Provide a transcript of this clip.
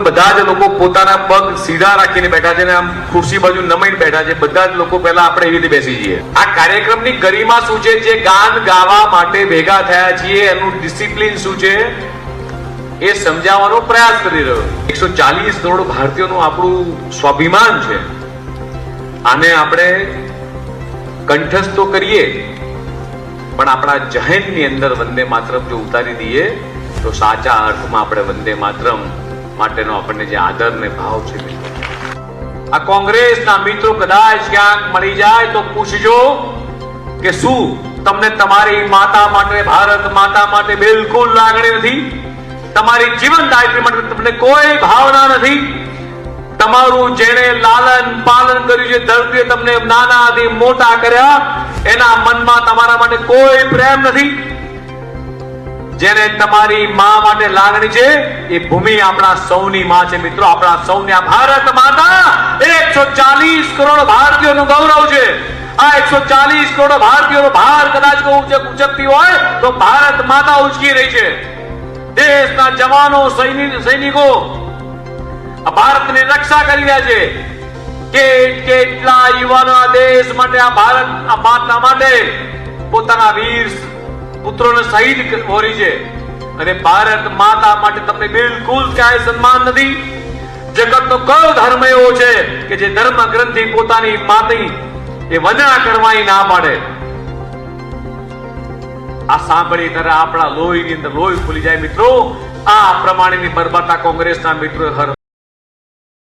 બધા જ લોકો પોતાના પગ સીધા રાખીને બેઠા છે ને આમ ખુરશી બાજુ નમાઈને બેઠા છે. બધા જ લોકો પહેલા આપણે એવી રીતે બેસી જઈએ. આ કાર્યક્રમની ગરિમા શું છે, જે ગાન ગાવા માટે ભેગા થયા છીએ એનું ડિસિપ્લિન શું છે એ સમજાવવાનો પ્રયાસ કરી રહ્યો. 140 કરોડ ભારતીયોનું આપણું સ્વાભિમાન છે. આને આપણે કંઠસ્થ તો કરીએ, પણ આપણા જહેનની અંદર વંદે માતરમ જો ઉતારી દઈએ તો સાચા અર્થમાં આપણે વંદે માતરમ માટેનો આપણને જે આદર ને ભાવ છે. આ કોંગ્રેસના મિત્રો કદાચ ક્યાંક મળી જાય તો પૂછજો કે શું તમને તમારી માતા માટે, ભારત માતા માટે બિલકુલ લાગણી નથી? તમારી જીવન દાયિત્વ માટે તમને કોઈ ભાવના નથી? તમારું જેણે લાલન પાલન કર્યું છે, ધરતીએ તમને નાનાથી મોટા કર્યા, એના મનમાં તમારા માટે કોઈ પ્રેમ નથી? જેને તમારી માં માટે લાગણી છે એ ભૂમિ આપણા સૌની માં છે. મિત્રો, આપણા સૌની આ ભારત માતા 140 કરોડ ભારતીયોનું ગૌરવ છે. આ 140 કરોડ ભારતીયોનો ભાર કદાચ ઉચકતી હોય તો ભારત માતા ઉચકી રહી છે. દેશના જવાનો, સૈનિકો ભારતની રક્ષા કરી રહ્યા છે. કેટલા યુવાનો દેશ માટે, આ ભારત માતા માટે પોતાના વીર પુત્રોને શહીદ કરી છે. અને ભારત માતા માટે તમને બિલકુલ ક્યાંય સન્માન નથી. જગતનો કયો ધર્મ એવો છે કે જે ધર્મ ગ્રંથિ પોતાની માતી એ વંદના કરવાની ના પાડે? આ સાંભળી ત્યારે આપણા લોહીની અંદર લોહી ફૂલી જાય. મિત્રો, આ પ્રમાણેની બરબાતા કોંગ્રેસના મિત્રો